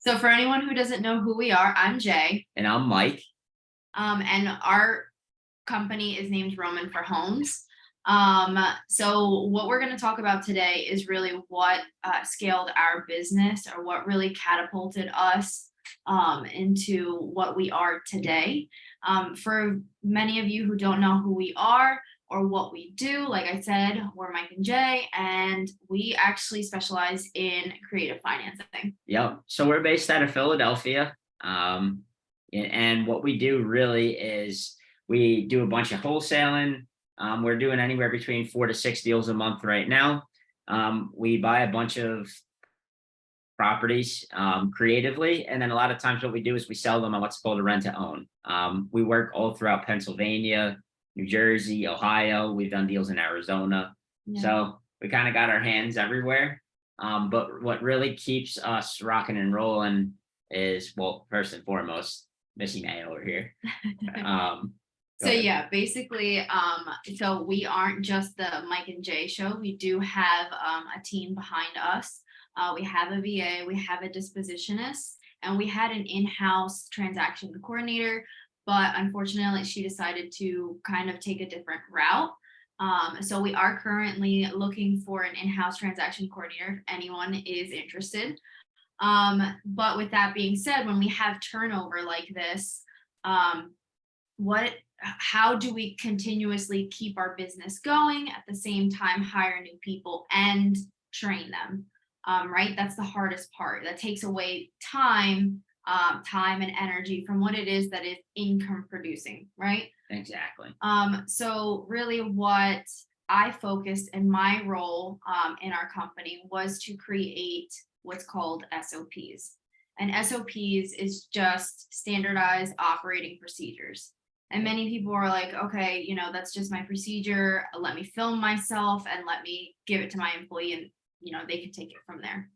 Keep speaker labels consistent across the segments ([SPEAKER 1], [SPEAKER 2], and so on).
[SPEAKER 1] So for anyone who doesn't know who we are, I'm Jay,
[SPEAKER 2] And I'm Mike.
[SPEAKER 1] and our company is named Roman for Homes. So what we're going to talk about today is really what scaled our business, or what really catapulted us into what we are today. For many of you who don't know who we are or what we do, like I said, we're Mike and Jay, and we actually specialize in creative financing.
[SPEAKER 2] Yep. So we're based out of Philadelphia. And what we do really is we do a bunch of wholesaling. We're doing anywhere between 4 to 6 deals a month right now. We buy a bunch of properties creatively. And then a lot of times what we do is we sell them on what's called a rent to own. We work all throughout Pennsylvania, New Jersey, Ohio. We've done deals in Arizona.
[SPEAKER 1] Yeah.
[SPEAKER 2] So we kind of got our hands everywhere. But what really keeps us rocking and rolling is, well, first and foremost, Missy May over here. Go
[SPEAKER 1] So
[SPEAKER 2] ahead.
[SPEAKER 1] yeah, basically, so we aren't just the Mike and Jay show. We do have a team behind us. We have a VA, we have a dispositionist, and we had an in-house transaction coordinator, but unfortunately she decided to kind of take a different route. So we are currently looking for an in-house transaction coordinator if anyone is interested. But with that being said, when we have turnover like this, how do we continuously keep our business going, at the same time hire new people and train them? Right, that's the hardest part. That takes away time and energy from what it is that is income producing, right?
[SPEAKER 2] Exactly.
[SPEAKER 1] So really what I focused in my role in our company was to create what's called SOPs. And SOPs is just standardized operating procedures. And many people are like, okay, that's just my procedure. Let me film myself and let me give it to my employee, and they can take it from there.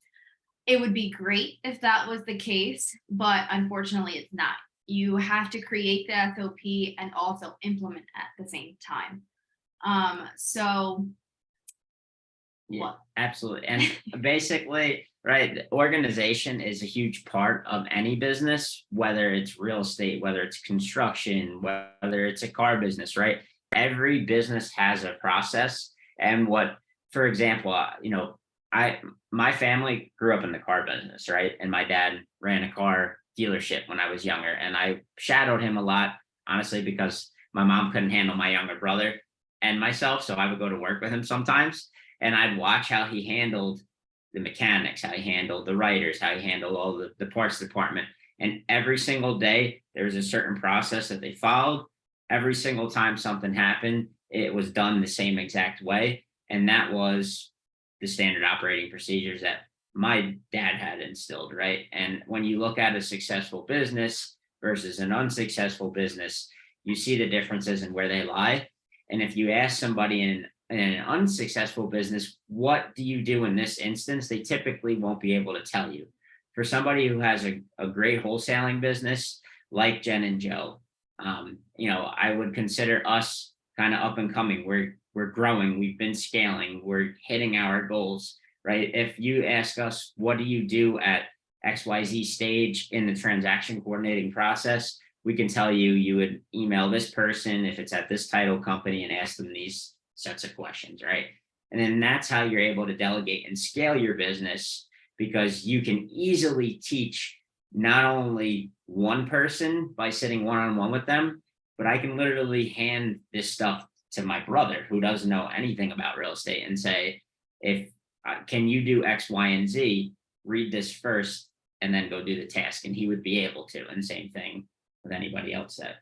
[SPEAKER 1] It would be great if that was the case, but unfortunately it's not. You have to create the SOP and also implement at the same time. So
[SPEAKER 2] Yeah,
[SPEAKER 1] what?
[SPEAKER 2] absolutely. And basically, right, the organization is a huge part of any business, whether it's real estate, whether it's construction, whether it's a car business, right? Every business has a process. And for example, my family grew up in the car business, right? And my dad ran a car dealership when I was younger, and I shadowed him a lot, honestly, because my mom couldn't handle my younger brother and myself. So I would go to work with him sometimes, and I'd watch how he handled the mechanics, how he handled the writers, how he handled all the parts department. And every single day, there was a certain process that they followed. Every single time something happened, it was done the same exact way. And that was the standard operating procedures that my dad had instilled, right? And when you look at a successful business versus an unsuccessful business, you see the differences in where they lie. And if you ask somebody in an unsuccessful business, what do you do in this instance? They typically won't be able to tell you. For somebody who has a great wholesaling business like Jenn and Joe, I would consider us kind of up and coming. We're growing, we've been scaling, we're hitting our goals, right? If you ask us, what do you do at XYZ stage in the transaction coordinating process, we can tell you, you would email this person if it's at this title company and ask them these sets of questions, right? And then that's how you're able to delegate and scale your business, because you can easily teach not only one person by sitting one-on-one with them, but I can literally hand this stuff to my brother who doesn't know anything about real estate and say, if can you do X, Y, and Z, read this first and then go do the task. And he would be able to. And same thing with anybody else that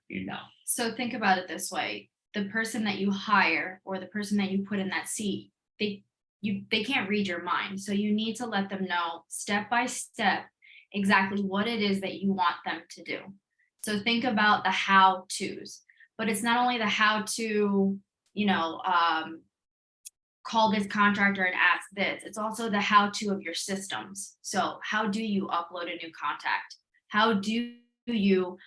[SPEAKER 1] So think about it this way. The person that you hire, or the person that you put in that seat, they can't read your mind. So you need to let them know step by step exactly what it is that you want them to do. So think about the how-tos, but it's not only the how to, call this contractor and ask this. It's also the how-to of your systems. So how do you upload a new contact? How do you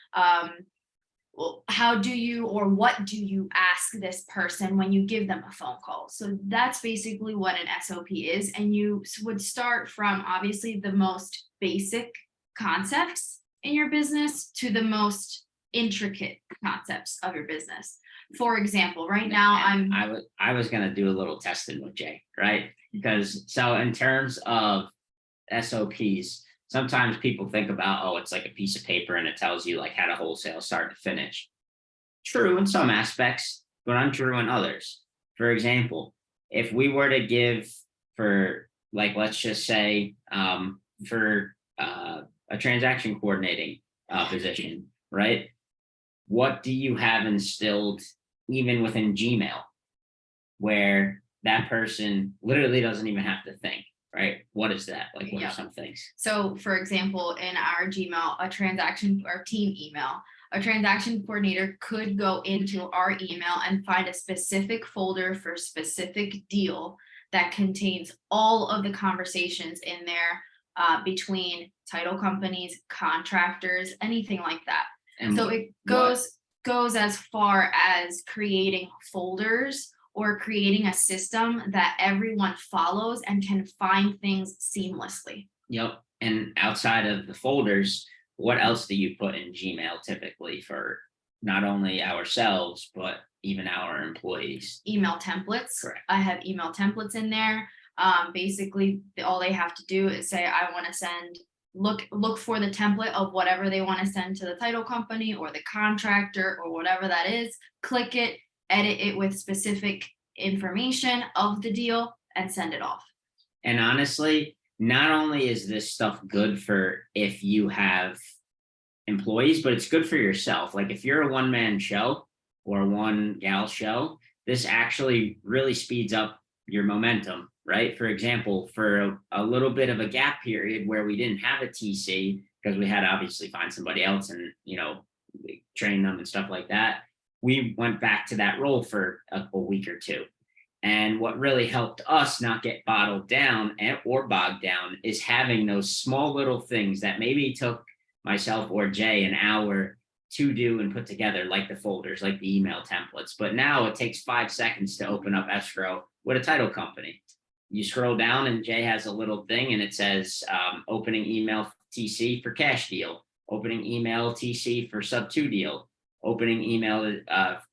[SPEAKER 1] or what do you ask this person when you give them a phone call? So that's basically what an SOP is. And you would start from obviously the most basic concepts in your business to the most intricate concepts of your business. For example, right now
[SPEAKER 2] I was gonna do a little testing with Jay, right? Because so in terms of SOPs, sometimes people think about, oh, it's like a piece of paper and it tells you like how to wholesale start to finish. True in some aspects, but untrue in others. For example, if we were to give for like, let's just say for a transaction coordinating position, right? What do you have instilled even within Gmail where that person literally doesn't even have to think, right? What is that? Like, what are some things?
[SPEAKER 1] So for example, in our Gmail, a transaction or team email, a transaction coordinator could go into our email and find a specific folder for a specific deal that contains all of the conversations in there between title companies, contractors, anything like that.
[SPEAKER 2] And
[SPEAKER 1] So it goes as far as creating folders or creating a system that everyone follows and can find things seamlessly.
[SPEAKER 2] Yep. And outside of the folders, what else do you put in Gmail typically for not only ourselves, but even our employees?
[SPEAKER 1] Email templates.
[SPEAKER 2] Correct.
[SPEAKER 1] I have email templates in there. Basically, all they have to do is say, I want to send, look for the template of whatever they want to send to the title company or the contractor or whatever that is. Click it, edit it with specific information of the deal, and send it off.
[SPEAKER 2] And honestly, not only is this stuff good for if you have employees, but it's good for yourself. Like if you're a one-man show or a one gal show, this actually really speeds up your momentum, right? For example, for a little bit of a gap period where we didn't have a TC because we had to obviously find somebody else and, train them and stuff like that. We went back to that role for a week or two. And what really helped us not get bottled down or bogged down is having those small little things that maybe took myself or Jay an hour to do and put together, like the folders, like the email templates. But now it takes 5 seconds to open up escrow with a title company. You scroll down and Jay has a little thing and it says opening email TC for cash deal, opening email TC for sub 2 deal, opening email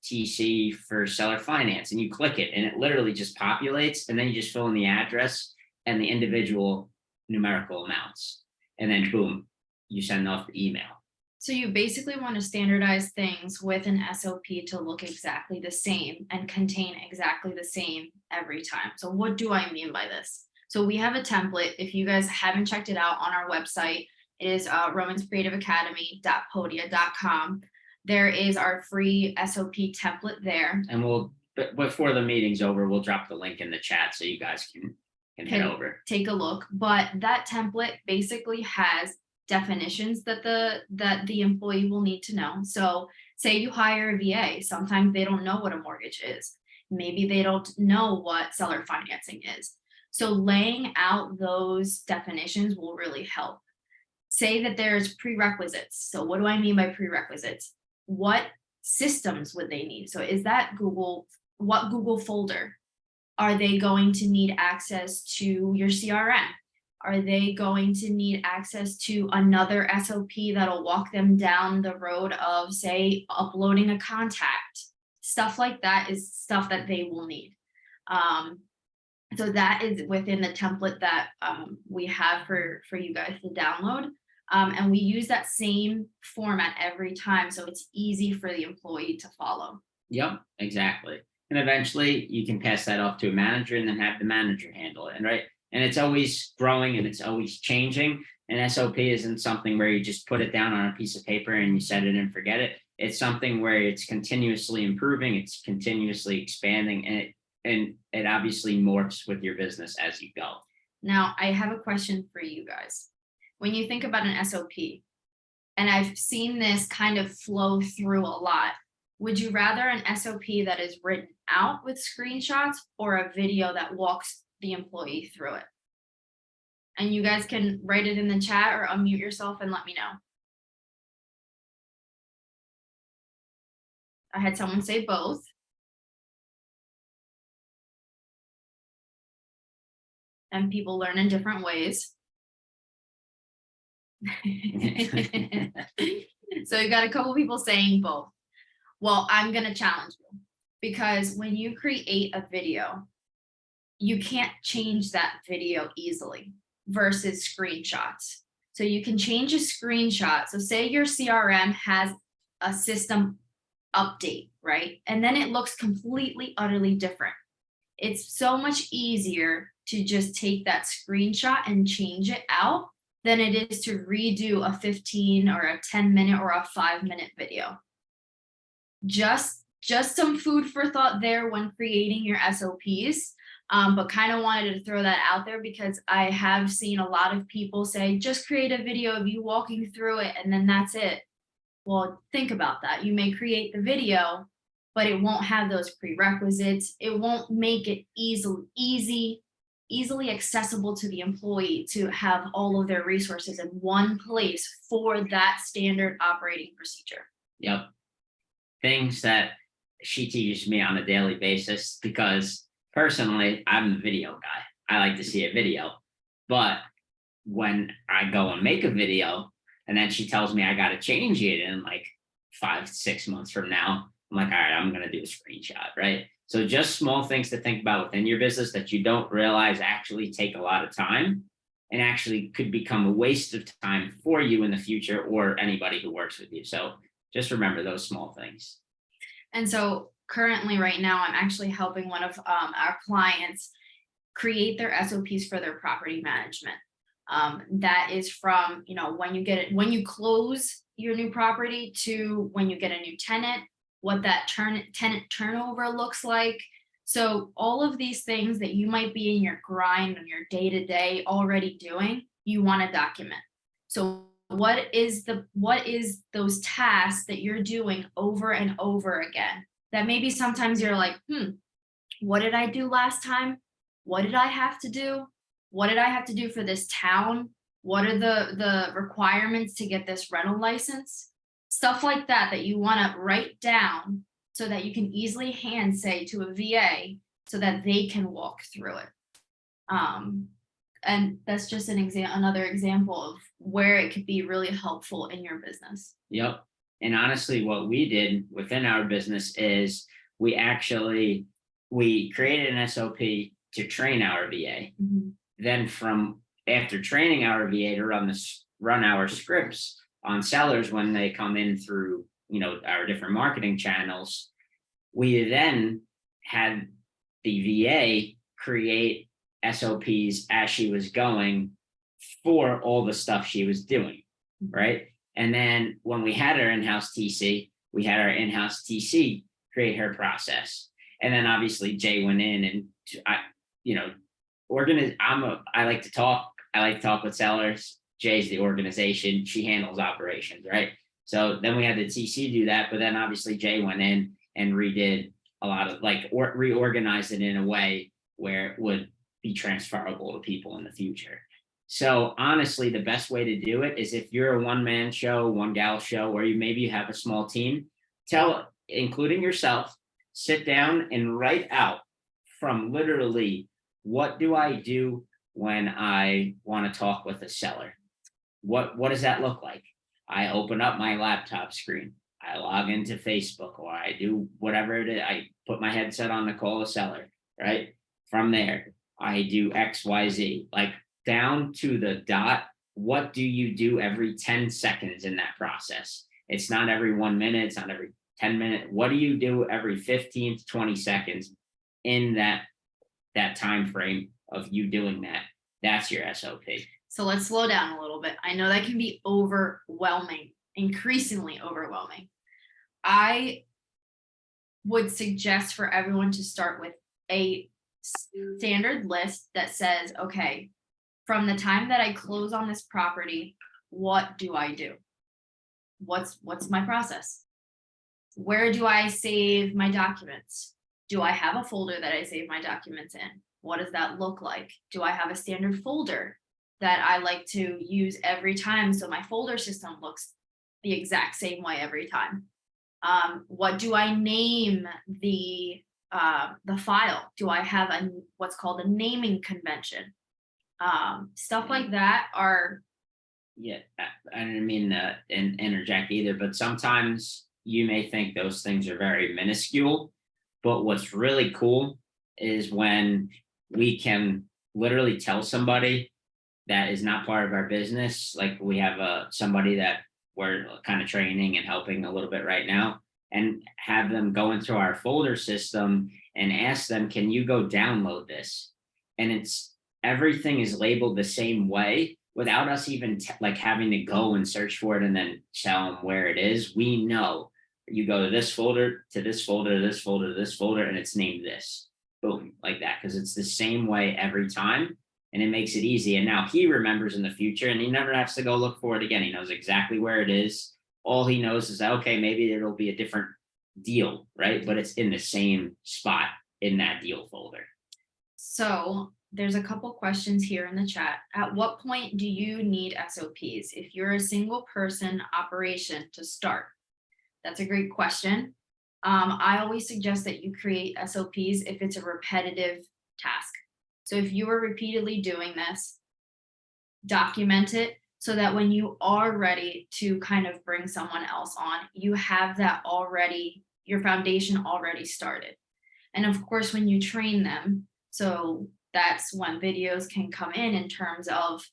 [SPEAKER 2] TC for seller finance, and you click it and it literally just populates, and then you just fill in the address and the individual numerical amounts, and then boom, you send off the email.
[SPEAKER 1] So you basically want to standardize things with an SOP to look exactly the same and contain exactly the same every time. So what do I mean by this? So we have a template. If you guys haven't checked it out on our website, it is romanscreativeacademy.podia.com. There is our free SOP template there.
[SPEAKER 2] And before the meeting's over, we'll drop the link in the chat so you guys can head over.
[SPEAKER 1] Take a look. But that template basically has definitions that the employee will need to know. So say you hire a VA, sometimes they don't know what a mortgage is. Maybe they don't know what seller financing is. So laying out those definitions will really help. Say that there's prerequisites. So what do I mean by prerequisites? What systems would they need? So is that what Google folder? Are they going to need access to your CRM? Are they going to need access to another SOP that'll walk them down the road of, say, uploading a contact? Stuff like that is stuff that they will need. So that is within the template that we have for you guys to download. And we use that same format every time, so it's easy for the employee to follow.
[SPEAKER 2] Yep, exactly. And eventually you can pass that off to a manager and then have the manager handle it. And it's always growing and it's always changing. An SOP isn't something where you just put it down on a piece of paper and you set it and forget it. It's something where it's continuously improving, it's continuously expanding, and it obviously morphs with your business as you go.
[SPEAKER 1] Now, I have a question for you guys. When you think about an SOP, and I've seen this kind of flow through a lot, would you rather an SOP that is written out with screenshots or a video that walks the employee through it? And you guys can write it in the chat or unmute yourself and let me know. I had someone say both. And people learn in different ways. So you got a couple people saying both. Well, I'm going to challenge you, because when you create a video, you can't change that video easily versus screenshots. So you can change a screenshot. So say your CRM has a system update, right? And then it looks completely, utterly different. It's so much easier to just take that screenshot and change it out than it is to redo a 15 or a 10-minute or a 5-minute video. Just some food for thought there when creating your SOPs. But kind of wanted to throw that out there because I have seen a lot of people say, just create a video of you walking through it and then that's it. Well, think about that. You may create the video, but it won't have those prerequisites. It won't make it easily accessible to the employee to have all of their resources in one place for that standard operating procedure.
[SPEAKER 2] Yep. Things that she teaches me on a daily basis, because personally, I'm the video guy. I like to see a video. But when I go and make a video and then she tells me I got to change it in like 5 to 6 months from now, I'm like, all right, I'm going to do a screenshot, right? So just small things to think about within your business that you don't realize actually take a lot of time and actually could become a waste of time for you in the future or anybody who works with you. So just remember those small things.
[SPEAKER 1] And so currently right now, I'm actually helping one of our clients create their SOPs for their property management. That is from, when you get it, when you close your new property to when you get a new tenant, what that tenant turnover looks like. So all of these things that you might be in your grind and your day-to-day already doing, you want to document. So what is those tasks that you're doing over and over again that maybe sometimes you're like, what did I do last time? What did I have to do? What did I have to do for this town? What are the requirements to get this rental license? Stuff like that you want to write down so that you can easily hand say to a VA so that they can walk through it. And that's just another example of where it could be really helpful in your business.
[SPEAKER 2] Yep. And honestly, what we did within our business is we created an SOP to train our VA.
[SPEAKER 1] Mm-hmm.
[SPEAKER 2] Then after training our VA to run our scripts on sellers when they come in through, our different marketing channels, we then had the VA create SOPs as she was going for all the stuff she was doing, right? And then when we had our in-house TC, we had our in-house TC create her process. And then obviously Jay went in and I like to talk with sellers. Jay's the organization. She handles operations, right? So then we had the TC do that, but then obviously Jay went in and redid a lot of reorganized it in a way where it would be transferable to people in the future. So honestly, the best way to do it is if you're a one-man show, one-gal show, or maybe you have a small team, including yourself, sit down and write out from literally, what do I do when I want to talk with a seller? What does that look like? I open up my laptop screen. I log into Facebook, or I do whatever it is. I put my headset on to call a seller, right? From there, I do X, Y, Z, like down to the dot. What do you do every 10 seconds in that process? It's not every 1 minute. It's not every 10 minutes. What do you do every 15 to 20 seconds in that time frame of you doing that? That's your SOP.
[SPEAKER 1] So let's slow down a little bit. I know that can be overwhelming, increasingly overwhelming. I would suggest for everyone to start with a standard list that says, okay, from the time that I close on this property, what do I do? What's my process? Where do I save my documents? Do I have a folder that I save my documents in? What does that look like? Do I have a standard folder that I like to use every time so my folder system looks the exact same way every time? What do I name the file? Do I have what's called a naming convention? Stuff like that are
[SPEAKER 2] Yeah, I didn't mean to interject either, but sometimes you may think those things are very minuscule, but what's really cool is when we can literally tell somebody that is not part of our business. Like we have somebody that we're kind of training and helping a little bit right now, and have them go into our folder system and ask them, "Can you go download this?" And it's everything is labeled the same way without us even like having to go and search for it and then tell them where it is. We know you go to this folder, to this folder, to this folder, to this folder, and it's named this. Boom, like that, because it's the same way every time, and it makes it easy. And now he remembers in the future, and he never has to go look for it again. He knows exactly where it is. All he knows is that, okay, maybe it'll be a different deal, right? But it's in the same spot in that deal folder.
[SPEAKER 1] So there's a couple questions here in the chat. At what point do you need SOPs if you're a single person operation to start? That's a great question. I always suggest that you create SOPs if it's a repetitive task. So if you are repeatedly doing this, document it so that when you are ready to kind of bring someone else on, you have that already, your foundation already started. And of course, when you train them, so that's when videos can come in terms of,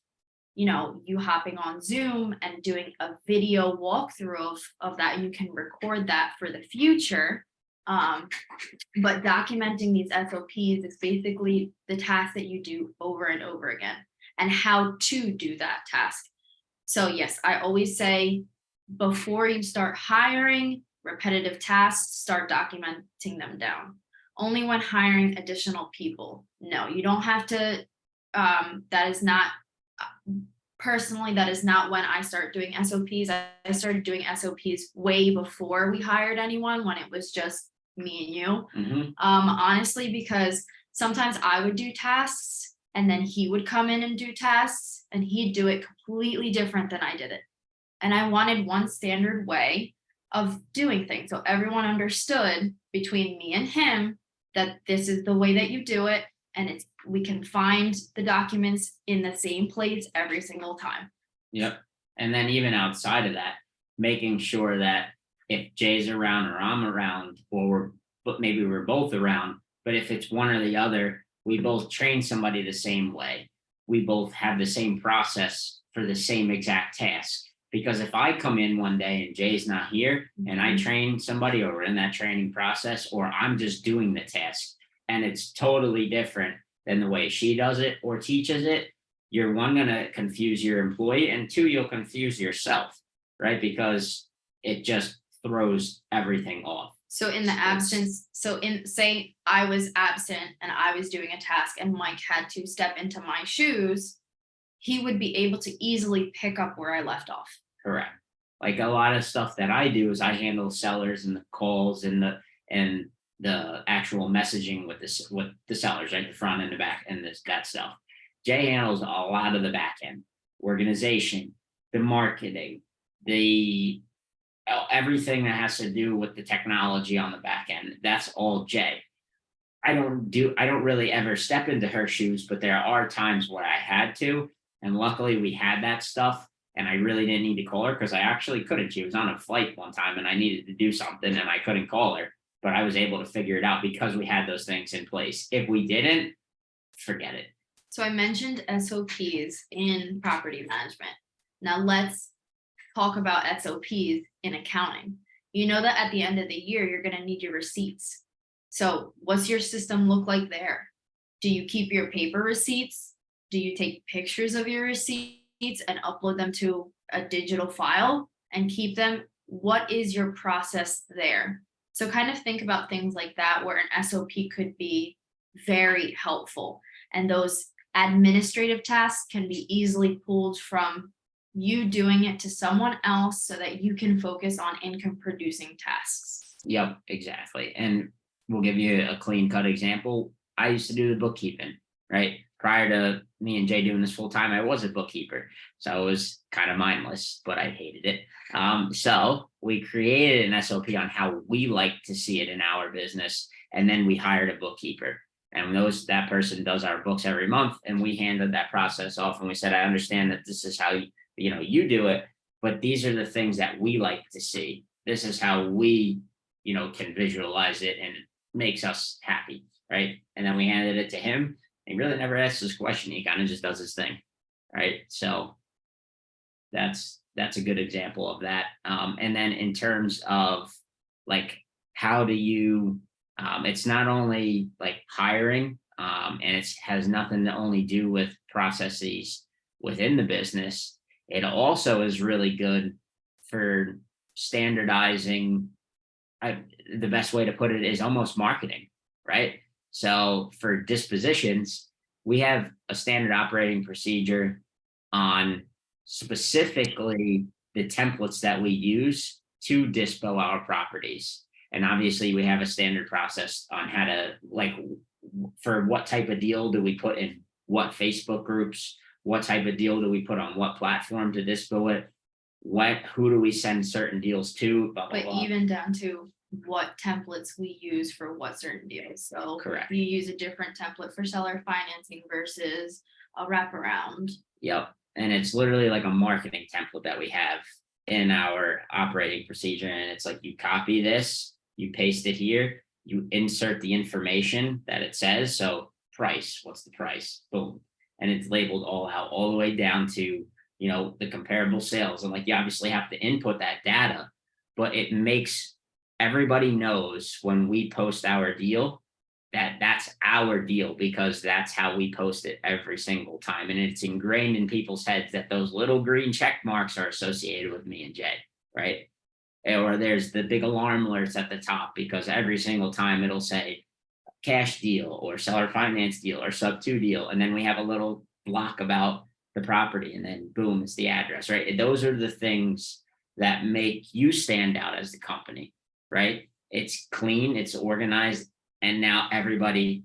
[SPEAKER 1] you hopping on Zoom and doing a video walkthrough of that. You can record that for the future. But documenting these SOPs is basically the task that you do over and over again and how to do that task. So yes, I always say before you start hiring repetitive tasks, start documenting them down. Only when hiring additional people. No, you don't have to. That is not, personally, that is not when I start doing SOPs. I started doing SOPs way before we hired anyone, when it was just me and you.
[SPEAKER 2] Mm-hmm.
[SPEAKER 1] Honestly, because sometimes I would do tasks and then he would come in and do tasks and he'd do it completely different than I did it. And I wanted one standard way of doing things. So everyone understood between me and him that this is the way that you do it. And we can find the documents in the same place every single time.
[SPEAKER 2] Yep. And then even outside of that, making sure that if Jay's around or I'm around, but maybe we're both around, but if it's one or the other, we both train somebody the same way. We both have the same process for the same exact task. Because if I come in one day and Jay's not here and I train somebody, or we're in that training process, or I'm just doing the task and it's totally different than the way she does it or teaches it, you're one, going to confuse your employee, and two, you'll confuse yourself, right? Because it just throws everything off.
[SPEAKER 1] So in the absence, say I was absent and I was doing a task and Mike had to step into my shoes, he would be able to easily pick up where I left off.
[SPEAKER 2] Correct. Like a lot of stuff that I do is I handle sellers and the calls and the actual messaging with the sellers, right? The front and the back and that stuff. Jay handles a lot of the back end, organization, the marketing, everything that has to do with the technology on the back end. That's all Jay. I don't really ever step into her shoes, but there are times where I had to. And luckily we had that stuff and I really didn't need to call her, because I actually couldn't. She was on a flight one time and I needed to do something and I couldn't call her, but I was able to figure it out because we had those things in place. If we didn't, forget it.
[SPEAKER 1] So I mentioned SOPs in property management. Now let's talk about SOPs in accounting. You know that at the end of the year, you're going to need your receipts. So what's your system look like there? Do you keep your paper receipts? Do you take pictures of your receipts and upload them to a digital file and keep them? What is your process there? So kind of think about things like that, where an SOP could be very helpful. And those administrative tasks can be easily pulled from you doing it to someone else so that you can focus on income producing tasks.
[SPEAKER 2] Yep, exactly. And we'll give you a clean cut example. I used to do the bookkeeping, right? Prior to me and Jay doing this full time, I was a bookkeeper. So it was kind of mindless, but I hated it. So we created an SOP on how we like to see it in our business. And then we hired a bookkeeper. And that person does our books every month. And we handed that process off. And we said, I understand that this is how you do it, but these are the things that we like to see. This is how we, can visualize it, and it makes us happy, right? And then we handed it to him. He really never asks this question. He kind of just does his thing, right? So that's a good example of that. And then in terms of like, how do you, it's not only like hiring, and it has nothing to only do with processes within the business. It also is really good for standardizing. The best way to put it is almost marketing, right? So for dispositions, we have a standard operating procedure on specifically the templates that we use to dispo our properties. And obviously we have a standard process on how to, like, for what type of deal do we put in what Facebook groups, what type of deal do we put on what platform to dispo it, who do we send certain deals to, blah, blah,
[SPEAKER 1] But
[SPEAKER 2] blah.
[SPEAKER 1] even down to what templates we use for what certain deals. So
[SPEAKER 2] Correct.
[SPEAKER 1] you use a different template for seller financing versus a wraparound.
[SPEAKER 2] Yep. And it's literally like a marketing template that we have in our operating procedure. And it's like, you copy this, you paste it here, you insert the information that it says. So price, what's the price? Boom. And it's labeled all out, all the way down to, the comparable sales. And like, you obviously have to input that data, but it makes everybody knows when we post our deal that that's our deal, because that's how we post it every single time. And it's ingrained in people's heads that those little green check marks are associated with me and Jay, right? Or there's the big alarm alerts at the top, because every single time it'll say cash deal or seller finance deal or sub 2 deal. And then we have a little block about the property, and then boom, it's the address, right? Those are the things that make you stand out as the company, right? It's clean, it's organized, and now everybody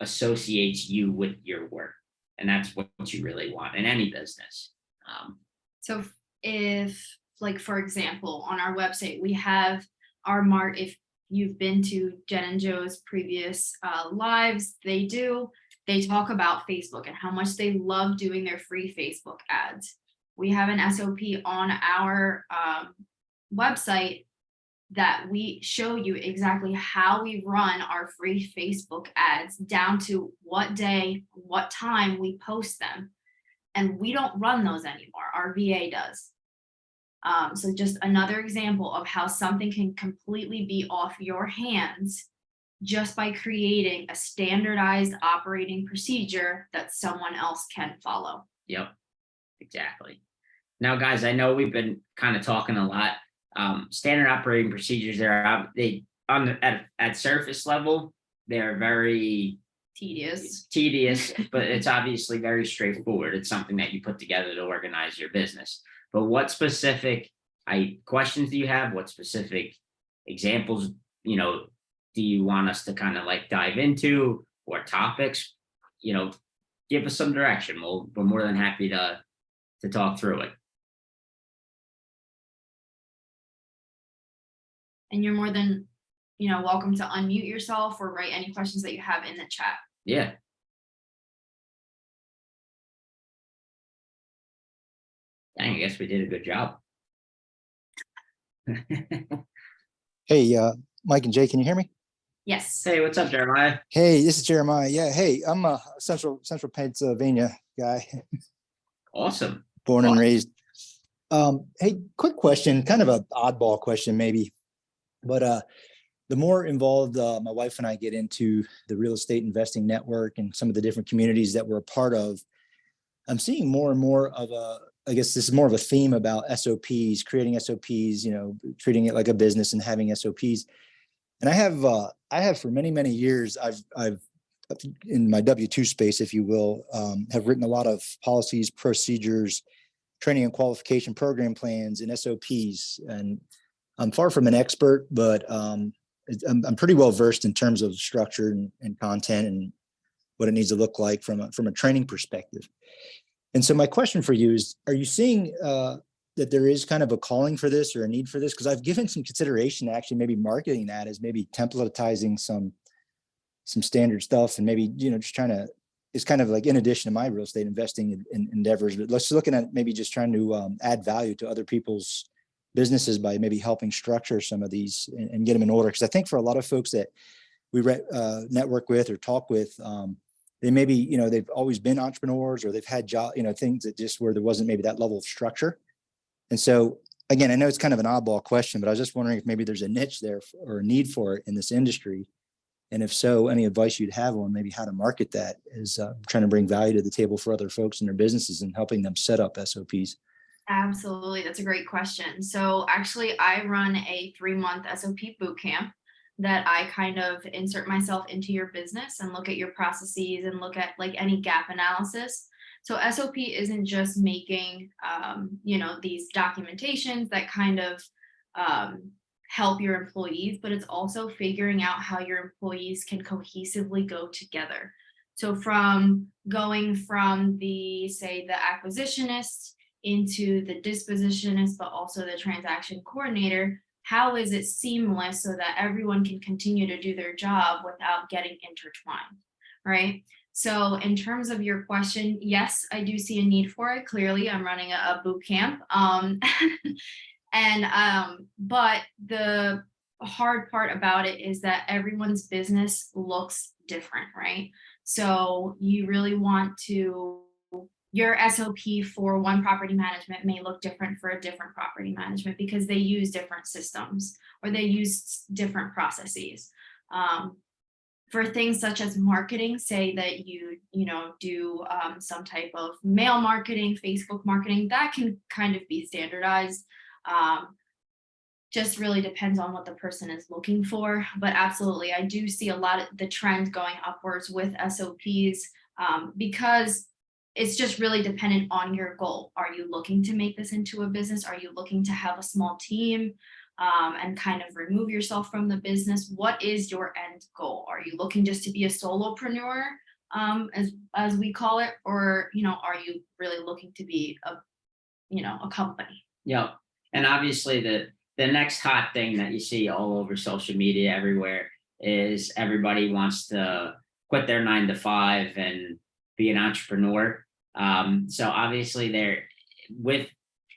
[SPEAKER 2] associates you with your work. And that's what you really want in any business.
[SPEAKER 1] So if, like, for example, on our website, we have our if you've been to Jen and Joe's previous lives, they talk about Facebook and how much they love doing their free Facebook ads. We have an SOP on our website that we show you exactly how we run our free Facebook ads, down to what day, what time we post them. And we don't run those anymore. Our VA does. So just another example of how something can completely be off your hands just by creating a standardized operating procedure that someone else can follow.
[SPEAKER 2] Yep, exactly. Now, guys, I know we've been kind of talking a lot. Standard operating procedures, at surface level, they're very
[SPEAKER 1] Tedious.
[SPEAKER 2] but it's obviously very straightforward. It's something that you put together to organize your business. But what specific questions do you have? What specific examples, do you want us to kind of like dive into, or topics? Give us some direction. We're more than happy to talk through it.
[SPEAKER 1] And you're more than, welcome to unmute yourself or write any questions that you have in the chat.
[SPEAKER 2] Yeah. Dang, I guess we did a good job.
[SPEAKER 3] Hey, Mike and Jay, can you hear me?
[SPEAKER 1] Yes.
[SPEAKER 2] Hey, what's up, Jeremiah?
[SPEAKER 3] Hey, this is Jeremiah. Yeah, hey, I'm a central Pennsylvania guy.
[SPEAKER 2] Awesome.
[SPEAKER 3] Born and raised. Hey, quick question, kind of an oddball question maybe, but the more involved my wife and I get into the real estate investing network and some of the different communities that we're a part of, I'm seeing more and more of I guess this is more of a theme about SOPs, creating SOPs, treating it like a business and having SOPs. And I have for many, many years, I've in my W-2 space, if you will, have written a lot of policies, procedures, training and qualification program plans, and SOPs. And I'm far from an expert, but I'm pretty well versed in terms of structure and content and what it needs to look like from a training perspective. And so my question for you is, are you seeing that there is kind of a calling for this or a need for this? Because I've given some consideration to actually maybe marketing that as maybe templatizing some standard stuff, and maybe, just trying to is kind of like in addition to my real estate investing endeavors, but let's looking at maybe just trying to add value to other people's businesses by maybe helping structure some of these and get them in order. Because I think for a lot of folks that we network with or talk with, they maybe, they've always been entrepreneurs or they've had job, things that just where there wasn't maybe that level of structure. And so again, I know it's kind of an oddball question, but I was just wondering if maybe there's a niche there or a need for it in this industry. And if so, any advice you'd have on maybe how to market that is trying to bring value to the table for other folks in their businesses and helping them set up SOPs.
[SPEAKER 1] Absolutely. That's a great question. So actually, I run a 3-month SOP boot camp that I kind of insert myself into your business and look at your processes and look at like any gap analysis. So SOP isn't just making, these documentations that kind of help your employees, but it's also figuring out how your employees can cohesively go together. So from going from the acquisitionist into the dispositionist, but also the transaction coordinator, how is it seamless so that everyone can continue to do their job without getting intertwined, right? So in terms of your question, yes, I do see a need for it. Clearly, I'm running a boot camp. But the hard part about it is that everyone's business looks different, right? So you really want to, your SOP for one property management may look different for a different property management because they use different systems or they use different processes. For things such as marketing, say that you do some type of mail marketing, Facebook marketing, that can kind of be standardized. Just really depends on what the person is looking for. But absolutely, I do see a lot of the trend going upwards with SOPs because it's just really dependent on your goal. Are you looking to make this into a business? Are you looking to have a small team and kind of remove yourself from the business? What is your end goal? Are you looking just to be a solopreneur, as we call it, or are you really looking to be a company?
[SPEAKER 2] Yeah, and obviously the next hot thing that you see all over social media everywhere is everybody wants to quit their 9 to 5 and be an entrepreneur. So obviously with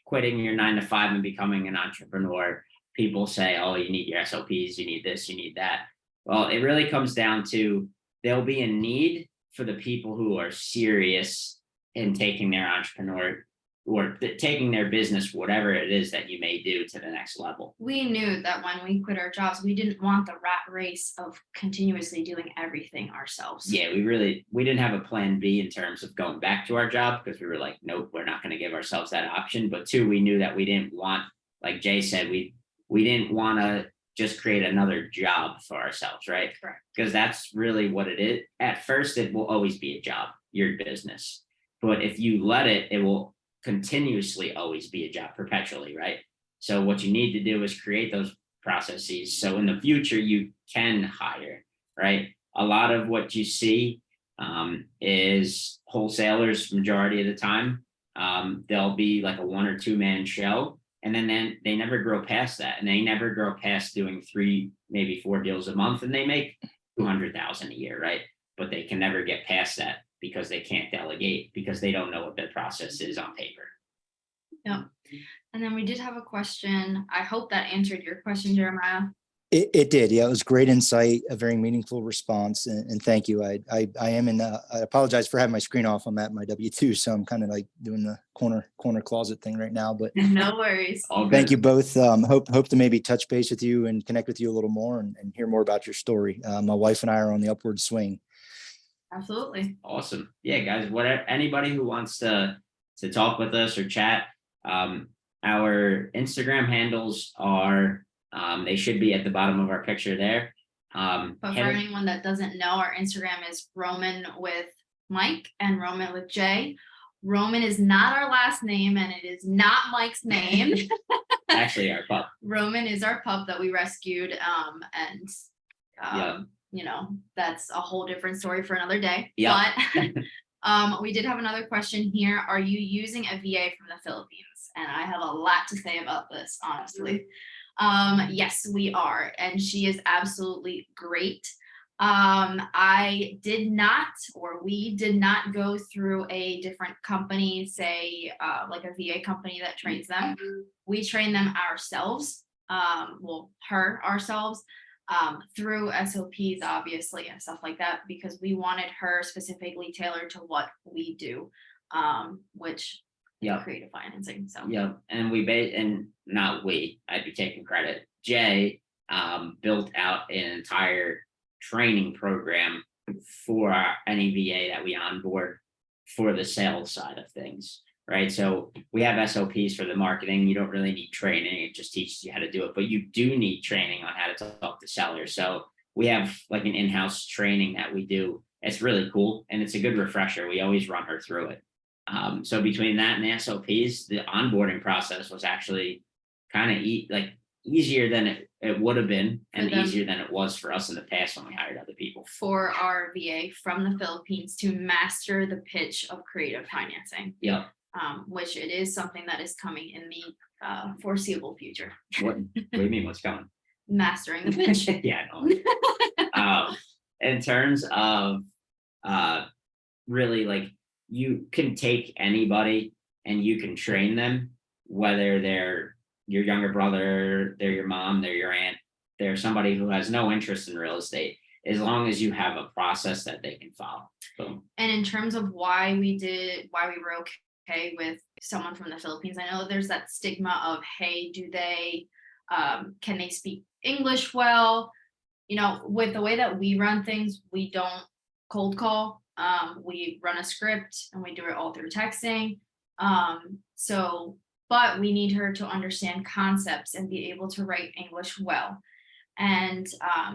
[SPEAKER 2] quitting your 9 to 5 and becoming an entrepreneur, people say, oh, you need your SOPs, you need this, you need that. Well, it really comes down to there'll be a need for the people who are serious in taking their entrepreneur or taking their business, whatever it is that you may do, to the next level.
[SPEAKER 1] We knew that when we quit our jobs, we didn't want the rat race of continuously doing everything ourselves.
[SPEAKER 2] Yeah, we didn't have a plan B in terms of going back to our job because we were like, nope, we're not going to give ourselves that option. But 2, we knew that we didn't want, like Jay said, we didn't want to just create another job for ourselves, right?
[SPEAKER 1] Correct.
[SPEAKER 2] Because that's really what it is. At first, it will always be a job, your business. But if you let it, it will continuously always be a job perpetually, right? So what you need to do is create those processes so in the future you can hire, right? A lot of what you see is wholesalers majority of the time. They'll be like a 1 or 2 man show, and then they never grow past that, and they never grow past doing 3, maybe 4 deals a month, and they make $200,000 a year, right? But they can never get past that because they can't delegate, because they don't know what the process is on paper.
[SPEAKER 1] Yep. And then we did have a question. I hope that answered your question, Jeremiah.
[SPEAKER 3] It did. Yeah, it was great insight, a very meaningful response. And thank you. I am I apologize for having my screen off. I'm at my W2, so I'm kind of like doing the corner closet thing right now, but
[SPEAKER 1] no worries.
[SPEAKER 3] Thank you both. Hope to maybe touch base with you and connect with you a little more and hear more about your story. My wife and I are on the upward swing.
[SPEAKER 1] Absolutely.
[SPEAKER 2] Awesome. Yeah, guys, whatever, anybody who wants to talk with us or chat, our Instagram handles are, they should be at the bottom of our picture there.
[SPEAKER 1] But for anyone that doesn't know, our Instagram is Roman with Mike and Roman with Jay. Roman is not our last name, and it is not Mike's name.
[SPEAKER 2] Actually, our pup.
[SPEAKER 1] Roman is our pup that we rescued, that's a whole different story for another day.
[SPEAKER 2] Yeah.
[SPEAKER 1] But we did have another question here. Are you using a VA from the Philippines? And I have a lot to say about this, honestly. Yes, we are. And she is absolutely great. I did not, or we did not go through a different company, say, like a VA company that trains them. We train them ourselves, her ourselves, through SOPs, obviously, and stuff like that, because we wanted her specifically tailored to what we do, which
[SPEAKER 2] Yeah.
[SPEAKER 1] creative financing. So
[SPEAKER 2] Yeah, and not we, I'd be taking credit. Jay built out an entire training program for any VA that we onboard for the sales side of things, right? So we have SOPs for the marketing. You don't really need training. It just teaches you how to do it, but you do need training on how to talk to sellers. So we have like an in-house training that we do. It's really cool and it's a good refresher. We always run her through it. So between that and the SOPs, the onboarding process was actually kind of easier than it would have been, and easier than it was for us in the past when we hired other people.
[SPEAKER 1] For our VA from the Philippines to master the pitch of creative financing.
[SPEAKER 2] Yeah.
[SPEAKER 1] Which it is something that is coming in the foreseeable future.
[SPEAKER 2] What do you mean? What's coming?
[SPEAKER 1] Mastering the pitch.
[SPEAKER 2] Yeah, no. In terms of really, like, you can take anybody and you can train them, whether they're your younger brother, they're your mom, they're your aunt, they're somebody who has no interest in real estate, as long as you have a process that they can follow. Boom.
[SPEAKER 1] And in terms of why we were okay with someone from the Philippines, I know there's that stigma of, hey, can they speak English well? You know, with the way that we run things, we don't cold call. We run a script and we do it all through texting. But we need her to understand concepts and be able to write English well. And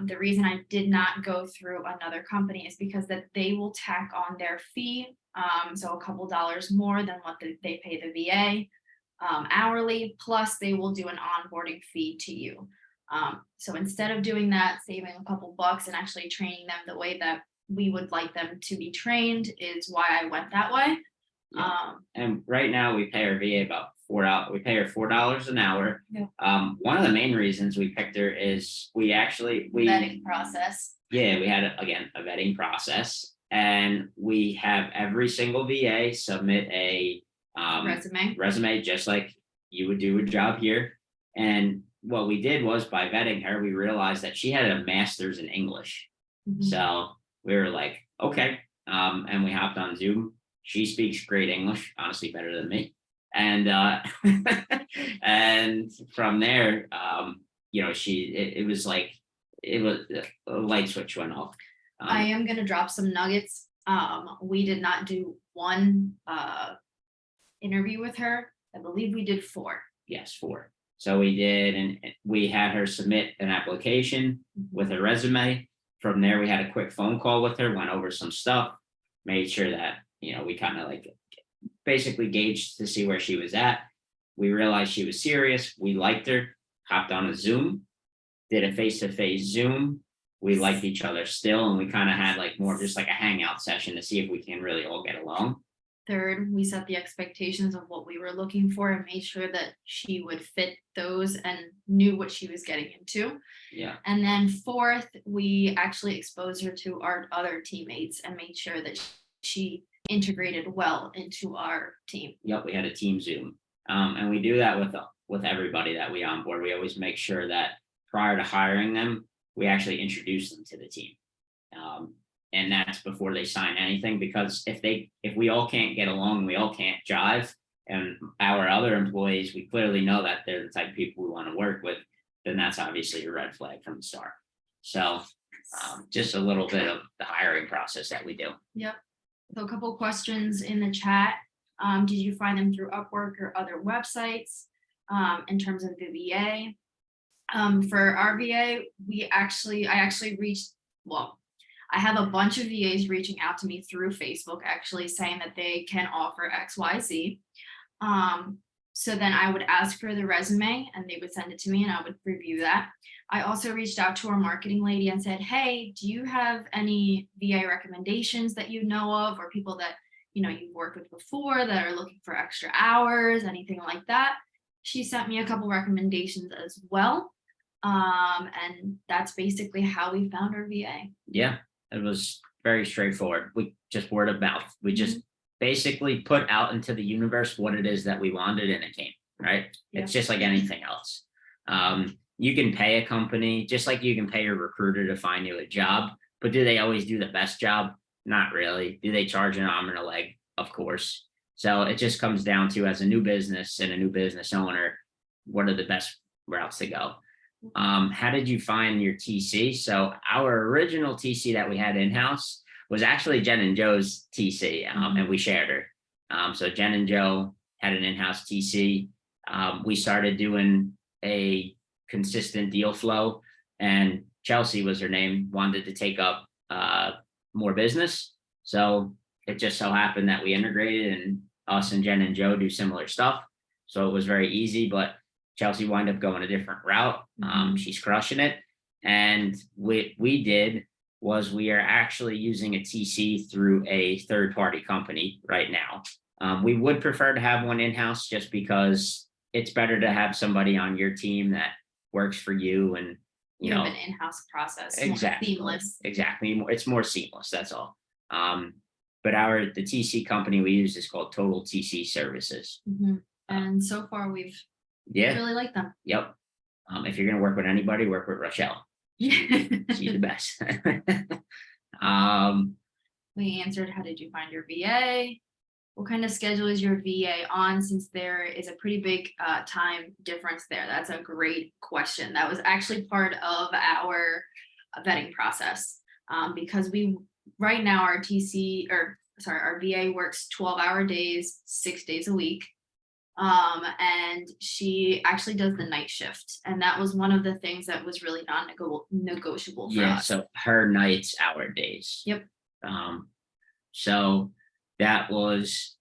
[SPEAKER 1] the reason I did not go through another company is because that they will tack on their fee. So a couple dollars more than what they pay the VA hourly, plus they will do an onboarding fee to you. So instead of doing that, saving a couple bucks and actually training them the way that we would like them to be trained is why I went that way.
[SPEAKER 2] Yeah. And right now we pay our VA about $4. We pay her $4 an hour.
[SPEAKER 1] Yeah.
[SPEAKER 2] One of the main reasons we picked her is
[SPEAKER 1] vetting process.
[SPEAKER 2] Yeah, we had a vetting process, and we have every single VA submit a resume just like you would do a job here. And what we did was, by vetting her, we realized that she had a master's in English. Mm-hmm. So we were like, okay, and we hopped on Zoom. She speaks great English, honestly better than me. And and from there, it was a light switch went off.
[SPEAKER 1] I am gonna drop some nuggets. We did not do one interview with her. I believe we did 4.
[SPEAKER 2] Yes, 4. So we did, and we had her submit an application with a resume. From there, we had a quick phone call with her, went over some stuff, made sure that, we kind of basically gauged to see where she was at. We realized she was serious. We liked her, hopped on a Zoom, did a face-to-face Zoom. We liked each other still, and we kind of had more just like a hangout session to see if we can really all get along.
[SPEAKER 1] Third, we set the expectations of what we were looking for and made sure that she would fit those and knew what she was getting into.
[SPEAKER 2] Yeah.
[SPEAKER 1] And then 4th, we actually exposed her to our other teammates and made sure that she integrated well into our team.
[SPEAKER 2] Yep, we had a team Zoom. And we do that with everybody that we onboard. We always make sure that prior to hiring them, we actually introduce them to the team. And that's before they sign anything, because if we all can't get along, we all can't jive, and our other employees, we clearly know that they're the type of people we want to work with, then that's obviously a red flag from the start. So just a little bit of the hiring process that we do.
[SPEAKER 1] Yep. So a couple of questions in the chat. Did you find them through Upwork or other websites? In terms of the VA, for our VA, I have a bunch of VAs reaching out to me through Facebook, actually saying that they can offer XYZ. So then I would ask for the resume and they would send it to me and I would review that. I also reached out to our marketing lady and said, hey, do you have any VA recommendations that you know of, or people that you've worked with before that are looking for extra hours, anything like that? She sent me a couple recommendations as well. And that's basically how we found our VA.
[SPEAKER 2] Yeah, it was very straightforward. We just word of mouth. We just basically put out into the universe what it is that we wanted and it came, right?
[SPEAKER 1] Yeah.
[SPEAKER 2] It's just like anything else. You can pay a company just like you can pay your recruiter to find you a job, but do they always do the best job? Not really. Do they charge an arm and a leg? Of course. So it just comes down to, as a new business and a new business owner, what are the best routes to go? How did you find your TC? So our original TC that we had in-house was actually Jenn and Joe's TC, and we shared her. So Jenn and Joe had an in-house TC. We started doing a consistent deal flow, and Chelsea was her name, wanted to take up more business. So it just so happened that we integrated, and us and Jenn and Joe do similar stuff. So it was very easy, but Chelsea wound up going a different route. She's crushing it. And what we did was we are actually using a TC through a third-party company right now. We would prefer to have one in-house just because it's better to have somebody on your team that works for you, and
[SPEAKER 1] You have an in-house process.
[SPEAKER 2] exactly,
[SPEAKER 1] More seamless.
[SPEAKER 2] exactly. It's more seamless. That's all. But the TC company we use is called Total TC Services.
[SPEAKER 1] And so far we've
[SPEAKER 2] Yeah.
[SPEAKER 1] really liked them.
[SPEAKER 2] Yep. If you're gonna work with anybody, work with Rochelle. She's the best.
[SPEAKER 1] We answered, how did you find your VA? What kind of schedule is your VA on, since there is a pretty big time difference there? That's a great question. That was actually part of our vetting process, because right now our our VA works 12-hour days, 6 days a week. And she actually does the night shift, and that was one of the things that was really non-negotiable for us.
[SPEAKER 2] So her nights, our days.
[SPEAKER 1] Yep.
[SPEAKER 2] So that was,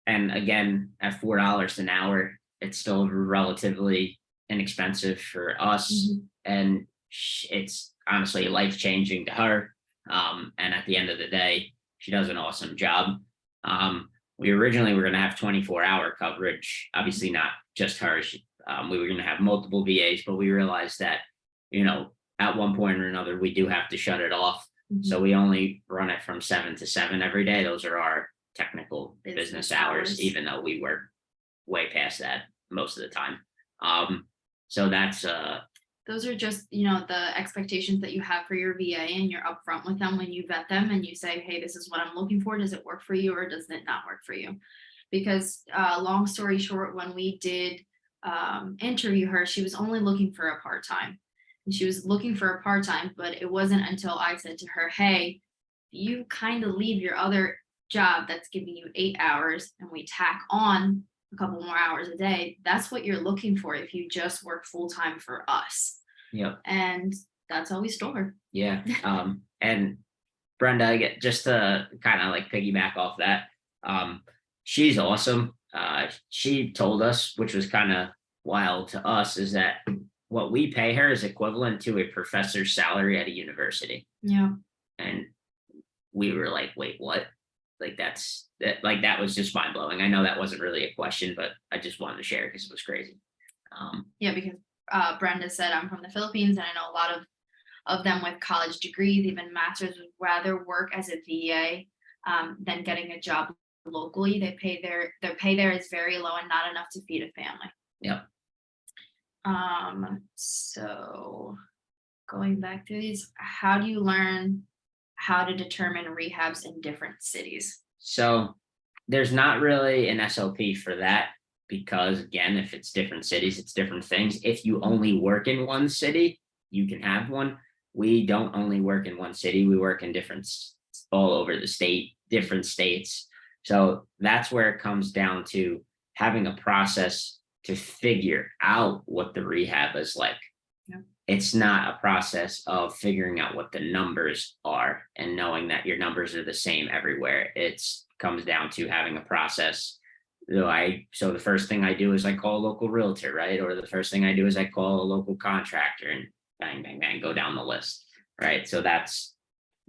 [SPEAKER 2] and again, at $4 an hour, it's still relatively inexpensive for us, and it's honestly life-changing to her. And at the end of the day, she does an awesome job. We originally were going to have 24-hour coverage, obviously not just her. We were going to have multiple VAs, but we realized that, at one point or another, we do have to shut it off. So we only run it from 7 to 7 every day. Those are our technical business hours, even though we work way past that most of the time. So that's
[SPEAKER 1] those are just, the expectations that you have for your VA, and you're upfront with them when you vet them and you say, hey, this is what I'm looking for. Does it work for you, or does it not work for you? Because long story short, when we did interview her, she was only looking for a part-time. And she was looking for a part-time, but it wasn't until I said to her, hey, you kind of leave your other job that's giving you 8 hours, and we tack on a couple more hours a day, that's what you're looking for if you just work full-time for us.
[SPEAKER 2] Yep.
[SPEAKER 1] And that's how we stole her.
[SPEAKER 2] Yeah. And Brenda, just to kind of like piggyback off that, she's awesome. She told us, which was kind of wild to us, is that what we pay her is equivalent to a professor's salary at a university.
[SPEAKER 1] Yeah.
[SPEAKER 2] And we were like, wait, what? Like that was just mind blowing. I know that wasn't really a question, but I just wanted to share because it was crazy.
[SPEAKER 1] Yeah, because Brenda said, I'm from the Philippines, and I know a lot of them with college degrees, even masters, would rather work as a VA than getting a job locally. Their pay there is very low and not enough to feed a family.
[SPEAKER 2] Yep.
[SPEAKER 1] So going back to these, how do you learn how to determine rehabs in different cities?
[SPEAKER 2] So there's not really an SOP for that, because again, if it's different cities, it's different things. If you only work in one city, you can have one. We don't only work in one city. We work in all over the state, different states. So that's where it comes down to having a process to figure out what the rehab is like.
[SPEAKER 1] Yep.
[SPEAKER 2] It's not a process of figuring out what the numbers are and knowing that your numbers are the same everywhere. It comes down to having a process. So the first thing I do is I call a local realtor, right? Or the first thing I do is I call a local contractor, and bang, bang, bang, go down the list, right? So that's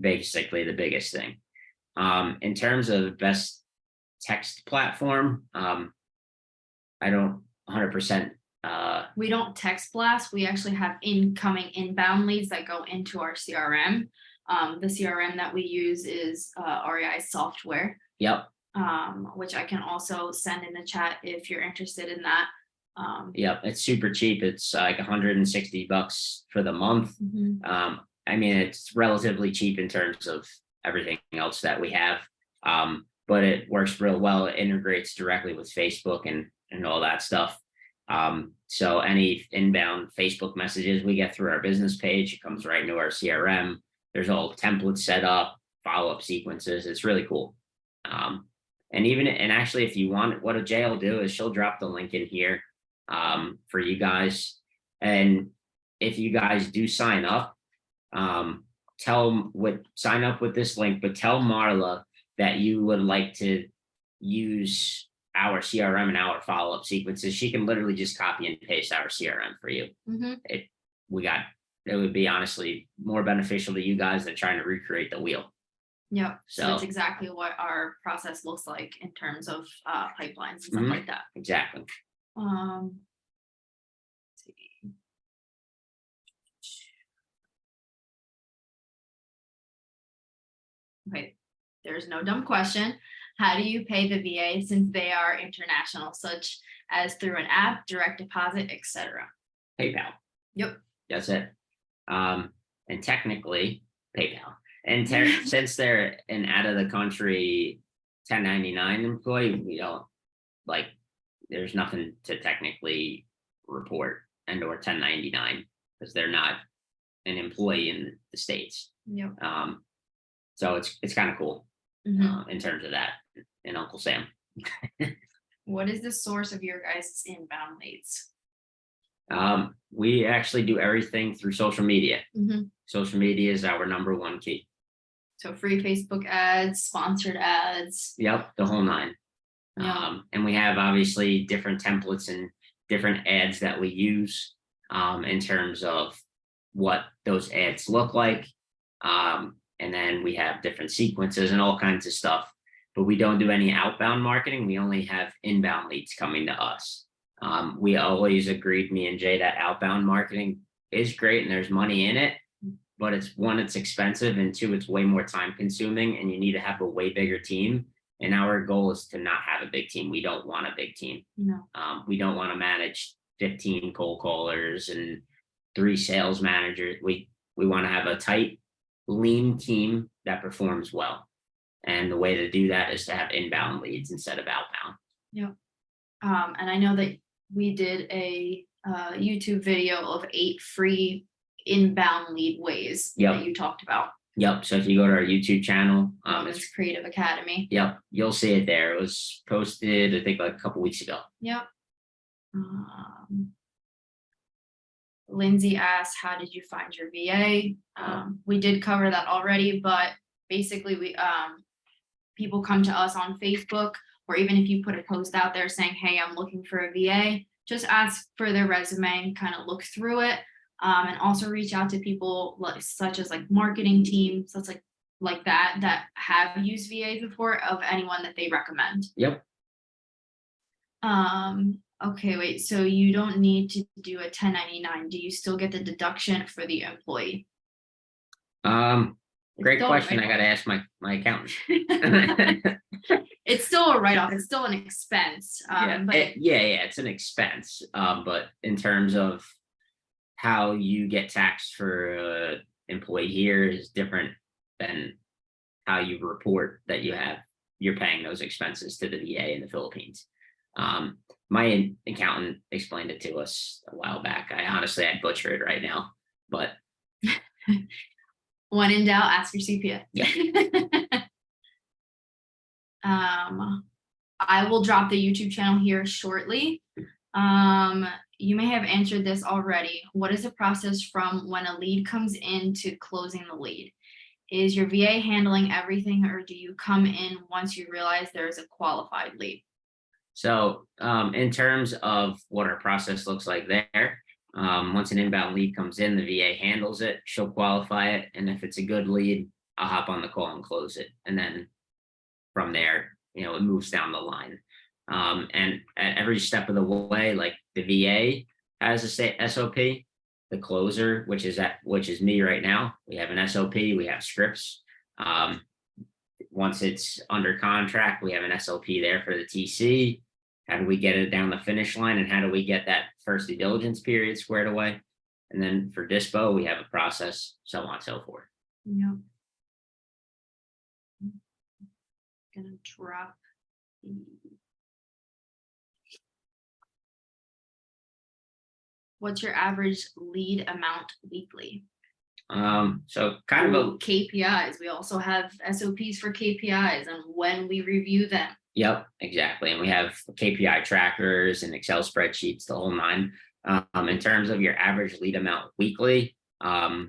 [SPEAKER 2] basically the biggest thing. In terms of best text platform, I don't 100%
[SPEAKER 1] We don't text blast. We actually have incoming inbound leads that go into our CRM. The CRM that we use is REI software,
[SPEAKER 2] Yep.
[SPEAKER 1] which I can also send in the chat if you're interested in that.
[SPEAKER 2] Yep, it's super cheap. It's like $160 for the month. I mean, it's relatively cheap in terms of everything else that we have. But it works real well. It integrates directly with Facebook and all that stuff. So any inbound Facebook messages we get through our business page, it comes right into our CRM. There's all templates set up, follow-up sequences. It's really cool. And actually, if you want, what Jay will do is she'll drop the link in here for you guys. And if you guys do sign up, sign up with this link, but tell Marla that you would like to use our CRM and our follow-up sequences. She can literally just copy and paste our CRM for you. It would be honestly more beneficial to you guys than trying to recreate the wheel.
[SPEAKER 1] Yep. So it's exactly what our process looks like in terms of pipelines and stuff like that.
[SPEAKER 2] Exactly.
[SPEAKER 1] Let's see. Okay, there's no dumb question. How do you pay the VA since they are international, such as through an app, direct deposit, etc.?
[SPEAKER 2] PayPal.
[SPEAKER 1] Yep.
[SPEAKER 2] That's it. And technically PayPal. And since they're an out of the country 1099 employee, we don't there's nothing to technically report and or 1099 because they're not an employee in the States.
[SPEAKER 1] Yep.
[SPEAKER 2] So it's kind of cool in terms of that and Uncle Sam.
[SPEAKER 1] What is the source of your guys' inbound leads?
[SPEAKER 2] We actually do everything through social media. Social media is our number one key.
[SPEAKER 1] So free Facebook ads, sponsored ads.
[SPEAKER 2] Yep, the whole nine.
[SPEAKER 1] Yeah.
[SPEAKER 2] And we have obviously different templates and different ads that we use in terms of what those ads look like. And then we have different sequences and all kinds of stuff, but we don't do any outbound marketing. We only have inbound leads coming to us. We always agreed, me and Jay, that outbound marketing is great and there's money in it, but it's expensive, and two, it's way more time consuming and you need to have a way bigger team. And our goal is to not have a big team. We don't want a big team.
[SPEAKER 1] No.
[SPEAKER 2] We don't want to manage 15 cold callers and 3 sales managers. We want to have a tight, lean team that performs well. And the way to do that is to have inbound leads instead of outbound.
[SPEAKER 1] Yep. And I know that we did a YouTube video of 8 free inbound lead ways that you talked about.
[SPEAKER 2] Yep. So if you go to our YouTube channel,
[SPEAKER 1] it's Creative Academy.
[SPEAKER 2] Yep. You'll see it there. It was posted, I think, like a couple weeks ago.
[SPEAKER 1] Yep. Lindsay asked, how did you find your VA? We did cover that already, but basically people come to us on Facebook, or even if you put a post out there saying, hey, I'm looking for a VA, just ask for their resume, kind of look through it, and also reach out to people such as marketing teams, such like that have used VAs before, of anyone that they recommend.
[SPEAKER 2] Yep.
[SPEAKER 1] Okay, wait, so you don't need to do a 1099. Do you still get the deduction for the employee?
[SPEAKER 2] Great question. I got to ask my accountant.
[SPEAKER 1] It's still a write-off. It's still an expense.
[SPEAKER 2] It's an expense. But in terms of how you get taxed for an employee here is different than how you report that you're paying those expenses to the VA in the Philippines. My accountant explained it to us a while back. I'd butcher it right now, but
[SPEAKER 1] when in doubt, ask your CPA.
[SPEAKER 2] Yeah.
[SPEAKER 1] I will drop the YouTube channel here shortly. You may have answered this already. What is the process from when a lead comes in to closing the lead? Is your VA handling everything, or do you come in once you realize there is a qualified lead?
[SPEAKER 2] So in terms of what our process looks like there, once an inbound lead comes in, the VA handles it, she'll qualify it. And if it's a good lead, I'll hop on the call and close it. And then from there, it moves down the line. And at every step of the way, like the VA, has a SOP. The closer, which is me right now, we have an SOP, we have scripts. Once it's under contract, we have an SOP there for the TC. How do we get it down the finish line, and how do we get that first due diligence period squared away? And then for dispo, we have a process, so on and so forth.
[SPEAKER 1] Yep. Gonna drop. What's your average lead amount weekly?
[SPEAKER 2] So kind of a
[SPEAKER 1] KPIs. We also have SOPs for KPIs and when we review them.
[SPEAKER 2] Yep, exactly. And we have KPI trackers and Excel spreadsheets, the whole nine. In terms of your average lead amount weekly, our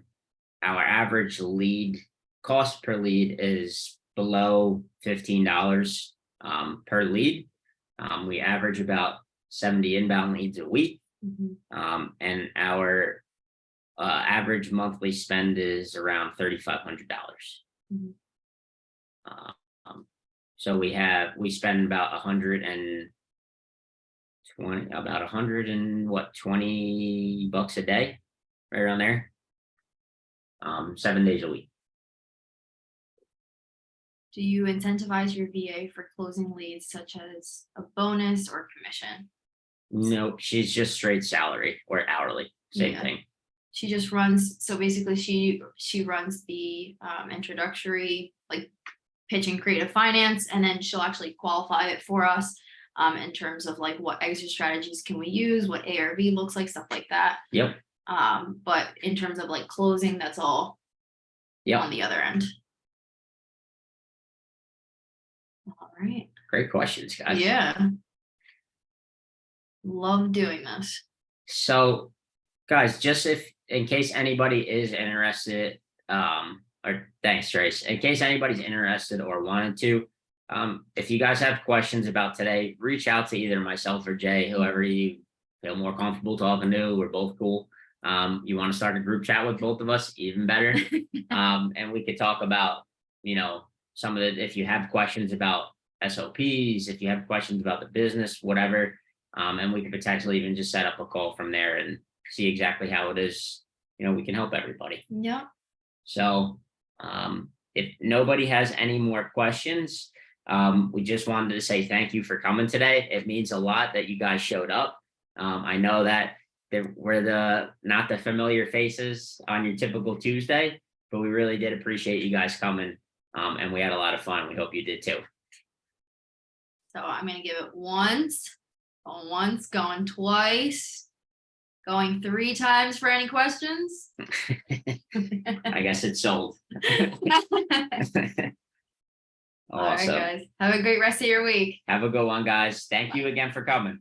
[SPEAKER 2] average lead cost per lead is below $15 per lead. We average about 70 inbound leads a week. And our average monthly spend is around $3,500. So we spend about 120 bucks a day, right around there. 7 days a week.
[SPEAKER 1] Do you incentivize your VA for closing leads such as a bonus or commission?
[SPEAKER 2] Nope, she's just straight salary or hourly, same thing.
[SPEAKER 1] She just runs, so basically she runs the introductory, like pitching creative finance, and then she'll actually qualify it for us in terms of like what exit strategies can we use, what ARV looks like, stuff like that.
[SPEAKER 2] Yep.
[SPEAKER 1] But in terms of like closing, that's all on the other end. All right.
[SPEAKER 2] Great questions, guys.
[SPEAKER 1] Yeah. Love doing this.
[SPEAKER 2] So, guys, just in case anybody is interested, or thanks, Trace. In case anybody's interested or wanted to, if you guys have questions about today, reach out to either myself or Jay, whoever you feel more comfortable talking to. We're both cool. You want to start a group chat with both of us, even better. And we could talk about, some of the, if you have questions about SOPs, if you have questions about the business, whatever, and we could potentially even just set up a call from there and see exactly how it is, we can help everybody.
[SPEAKER 1] Yeah.
[SPEAKER 2] So if nobody has any more questions, we just wanted to say thank you for coming today. It means a lot that you guys showed up. I know that we're not the familiar faces on your typical Tuesday, but we really did appreciate you guys coming. And we had a lot of fun. We hope you did too.
[SPEAKER 1] So I'm going to give it going twice, going 3 times for any questions.
[SPEAKER 2] I guess it's sold.
[SPEAKER 1] All right, guys. Have a great rest of your week.
[SPEAKER 2] Have a good one, guys. Thank you again for coming.